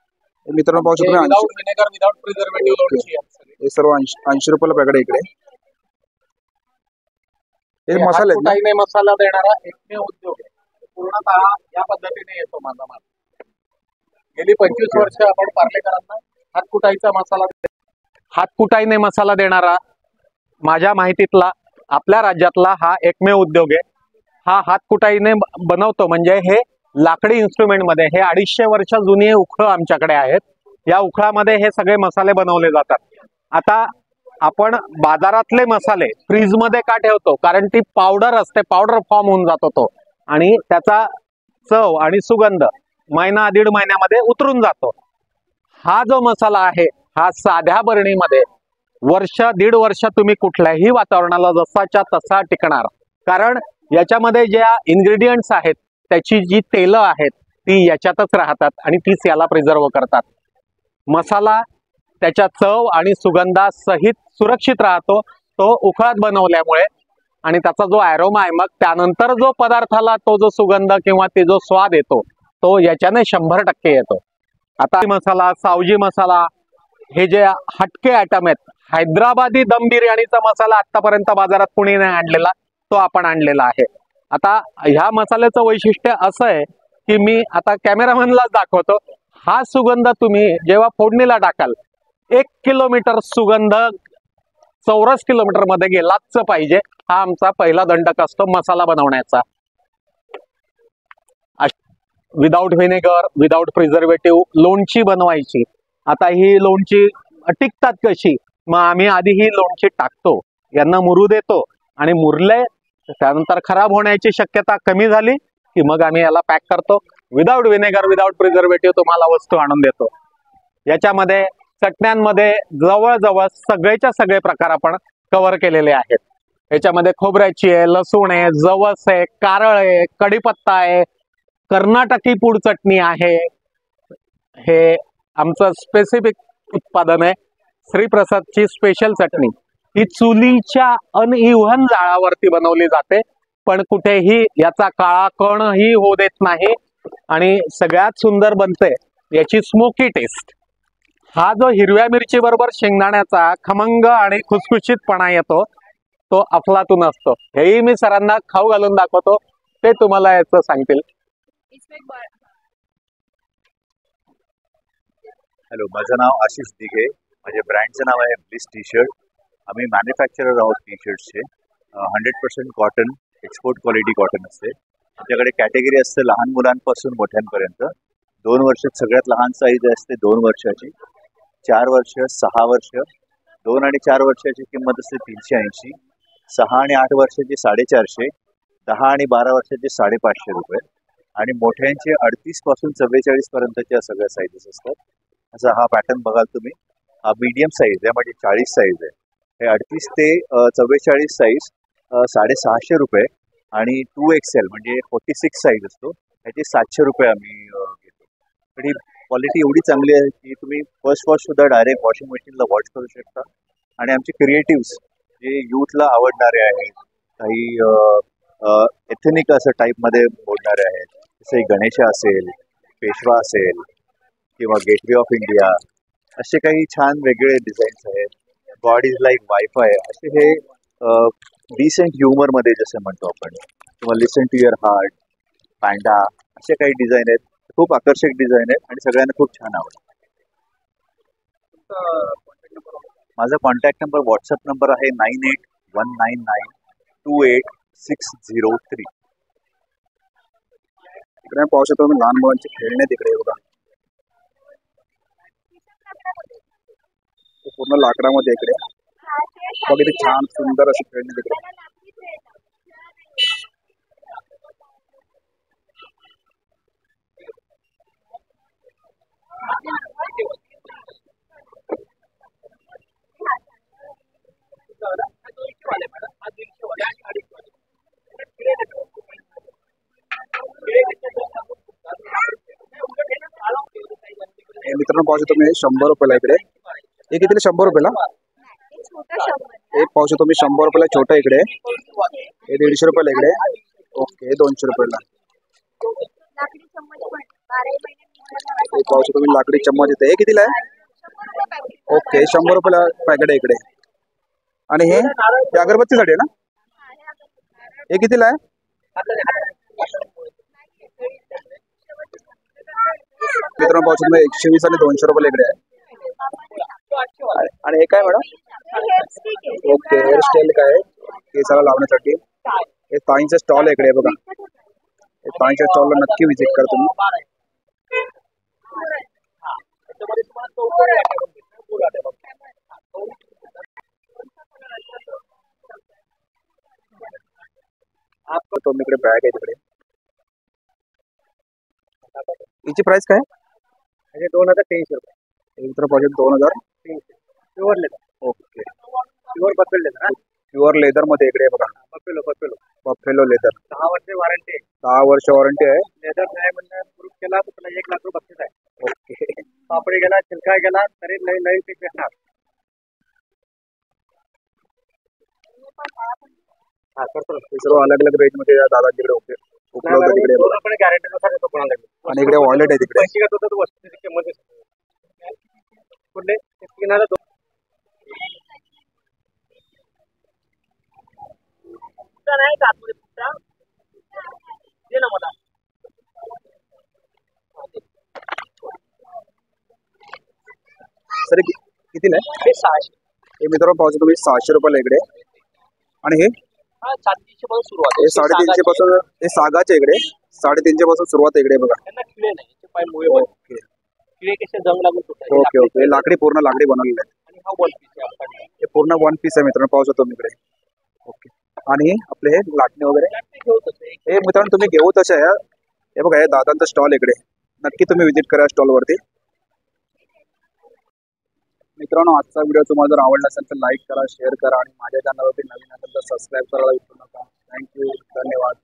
मित्रांनो पाहू शकता 80. विनेगर विदाउट प्रिझर्वेटिव्ह लोणची आहे. हे सर्व 80 रुपयाला पॅकेट आहे इकडे. हे मसाले आहेत ना? हातकुटाईने मसाला देणारा एकमेव उद्योग आहे. पूर्णतः या पद्धतीने येतो माझा माल. गेली 25 वर्ष आपण पार्लेकरांना हातकुटाईचा मसाला हातकुटाईने मसाला देणारा माझ्या माहितीतला आपल्या राज्यातला हा एकमेव उद्योग आहे. हा हातकुटाईने बनवतो म्हणजे हे लाकडी इन्स्ट्रुमेंट मध्ये. हे 250 वर्ष जुनी उखळ आमच्याकडे आहेत. या उखळामध्ये हे सगळे मसाले बनवले जातात। आता आपण बाजारातले मसाले फ्रीज मध्ये का ठेवतो, कारण ती पावडर असते, पावडर फॉर्म होऊन जातो तो, आणि त्याचा चव आणि सुगंध महिना दीड महिन्यामध्ये उतरून जातो। हा जो मसाला आहे हा साध्या बरणीमध्ये वर्ष दीड वर्ष तुम्ही कुठल्याही वातावरणाला जसाच्या तसा टिकणार, कारण याच्यामध्ये ज्या इन्ग्रेडियंट्स आहेत त्याची जी तेलं आहेत ती याच्यातच राहतात आणि तीच याला प्रिझर्व करतात। मसाला त्याच्या चव आणि सुगंधासहित सुरक्षित राहतो तो उखळात बनवल्यामुळे, आणि त्याचा जो ॲरोमा आहे मग त्यानंतर जो पदार्थाला तो जो सुगंध किंवा ते जो स्वाद येतो तो याच्याने 100% येतो। आता मसाला, सावजी मसाला, हे जे हटके आयटम आहेत, हैदराबादी दम बिर्याणीचा मसाला आतापर्यंत बाजारात कुणी नाही आणलेला, तो आपण आणलेला आहे। आता ह्या मसाल्याचं वैशिष्ट्य असं आहे की मी आता कॅमेरामॅनलाच दाखवतो, हा सुगंध तुम्ही जेव्हा फोडणीला टाकाल 1 किलोमीटर सुगंध चौरस किलोमीटर मध्ये गेलाच पाहिजे, हा आमचा पहिला दंडक असतो मसाला बनवण्याचा। विदाउट व्हिनेगर, विदाउट प्रिझर्वेटिव्ह लोणची बनवायची। आता ही लोणची टिकतात कशी, मग आम्ही आधी ही लोणची टाकतो, यांना मुरू देतो, आणि मुरले त्यानंतर खराब होण्याची शक्यता कमी झाली की मग आम्ही याला पॅक करतो। विदाउट व्हिनेगर, विदाउट प्रिझर्वेटिव्ह तुम्हाला वस्तू आणून देतो। याच्यामध्ये चटण्यांमध्ये जवळजवळ सगळेच्या सगळे प्रकार आपण कव्हर केलेले आहेत। याच्यामध्ये खोबऱ्याची आहे, लसूण आहे, जवस आहे, कारळ आहे, कढीपत्ता आहे, कर्नाटकी पूड चटणी आहे। हे आमचं स्पेसिफिक उत्पादन आहे, श्रीप्रसादची स्पेशल चटणी। ही चुलीच्या अनइव्हन जाळावरती बनवली जाते, पण कुठेही याचा काळा कणही होऊ देत नाही, आणि सगळ्यात सुंदर बनते याची स्मोकी टेस्ट। हा जो हिरव्या मिरची बरोबर शेंगदाण्याचा खमंग आणि खुसखुशीतपणा येतो तो अफलातून असतो। हेही मी सरांना खाऊ घालून दाखवतो, ते तुम्हाला याचं सांगतील। हॅलो, माझं नाव आशिष दिघे, माझ्या ब्रँडचं नाव आहे ब्लिस टी शर्ट। आम्ही मॅन्युफॅक्चरर आहोत टी शर्ट्सचे। 100% कॉटन, एक्सपोर्ट क्वालिटी कॉटन असते। आमच्याकडे कॅटेगरी असते लहान मुलांपासून मोठ्यांपर्यंत। 2 वर्षात सगळ्यात लहान साईज असते 2 वर्षाची, 4 वर्ष, 6 वर्ष, 2 आणि 4 वर्षाची किंमत असते 380, 6 आणि 8 वर्षाची 450, 10 आणि 12 वर्षाची 550 रुपये, आणि मोठ्यांचे 38 पासून 44 पर्यंतच्या सगळ्या साईजेस असतात। असा हा पॅटर्न बघाल तुम्ही, हा मीडियम साईज आहे, म्हणजे 40 साईज आहे। हे 38 ते 44 साईज 650 रुपये, आणि 2XL म्हणजे 46 साईज असतो, ह्याचे 700 रुपये आम्ही घेतो। पण ही क्वालिटी एवढी चांगली आहे की तुम्ही फर्स्ट वॉश सुद्धा डायरेक्ट वॉशिंग मशीनला वॉश करू शकता। आणि आमचे क्रिएटिव्स जे यूथला आवडणारे आहेत, काही एथनिक असं टाईपमध्ये बोलणारे आहेत, जसे गणेशा असेल, पेशवा असेल, किंवा गेटवे ऑफ इंडिया, असे काही छान वेगळे डिझाईन्स आहेत। गॉड इज लाईक वायफाय, असे हे डिसेंट ह्युमरमध्ये जसं म्हणतो आपण, किंवा लिसन टू युअर हार्ट, पॅन्डा, असे काही डिझाईन आहेत, खूप आकर्षक डिझाईन आहेत आणि सगळ्यांना खूप छान आवडतं। माझा कॉन्टॅक्ट नंबर, व्हॉट्सअप नंबर आहे 9819928603। इकडे पाहू शकतो मी लहान मुलांचे खेळणे, तिकडे बघा पूर्ण लाकडामध्ये, इकडे बघ किती छान सुंदर असे खेळणे तिकडे। मित्रांनो पाहू शकतो मी 100 रुपयाला इकडे, हे कितीला 100 रुपयाला, हे पाहू शकतो मी 100 रुपयाला छोटा इकडे, हे 150 रुपयाला इकडे, ओके, हे 200 रुपयाला। हे पाहू शकतो मी लाकडी चम्मच येते, हे कितीला आहे, ओके, 100 रुपयाला पॅकेट आहे इकडे। आणि हे अगरबत्तीसाठी आहे ना, हे कितीला आहे, मित्रांनो पाहू शकतो 120 आणि 200 रुपयाला इकडे आहे। आणि हे काय मॅडम, ओके, हेअरस्टाईल काय केसाला लावण्यासाठी, हे ताईंचा स्टॉल आहे इकडे बघा, हे ताईंच्या स्टॉलला नक्की व्हिजिट करा तुम्ही। त्याच्यामध्ये तुम्हाला चौकोनी लाट्या पण भेटतात, गोल लाट्या पण भेटतात. तो इकडे बॅग आहे तिकडे. याची प्राइस काय? म्हणजे 2300 रुपये. हे मित्र पाहिजे 2300. Pure leather. Okay. Pure buffalo leather. Pure leather मध्ये इकडे बघा, बफेलो लेदर. 10 वर्ष वॉरंटी आहे. 10 वर्ष वॉरंटी आहे. लेदर नाही म्हणलं प्रूफ केला तर तुला 1 लाख रुपये बक्षीस आहे. ओके. पापडी गेला, चिलका गेला तरी नवीन पीक भेटणार. हा करतो. हे सर्व अलग अलग रेंज मध्ये या दादांकडे उपलब्ध तिकडे बघा. पण गॅरंटीनुसार येतो कोणाला. आणि इकडे वॉलेट आहे तिकडे. पैसे घेत होतं तर वस्तूची किंमत आहे. कुठले किनाला नाही का आतमध्ये फुटता? दे ना मला. सर कितीला आहे? हे 600. हे मित्रांनो पाहू तुम्ही 600 रुपयाला इकडे. आणि हे हा 350 पासून सुरुवात हे 350 पासून, हे सागाचे इकडे 350 पासून सुरुवात आहे इकडे बघा. त्यांना खिळे नाही, याचे पाय मुळे पण ओके खिळे कसे जंग लागून सुटतात. Okay okay. हे लाकडी पूर्ण लाकडी बनवलेलं आहे. आणि हा वन पीस आहे आपण. हे पूर्ण 1 पीस आहे मित्रांनो, पाहू शकतो तुम्ही इकडे. ओके. आणि आपले हे लाटणे वगैरे हे मित्रांनो तुम्ही घेऊ तसे आहे. हे बघा, हे दादांचा स्टॉल इकडे, नक्की तुम्ही व्हिजिट करा स्टॉल वरती. मित्रांनो आजचा व्हिडिओ तुम्हाला जर आवडला असेल तर लाईक करा, शेअर करा आणि माझ्या चॅनलवरती नवीन असेल तर सबस्क्राईब करायला विसरू नका. थँक्यू, धन्यवाद.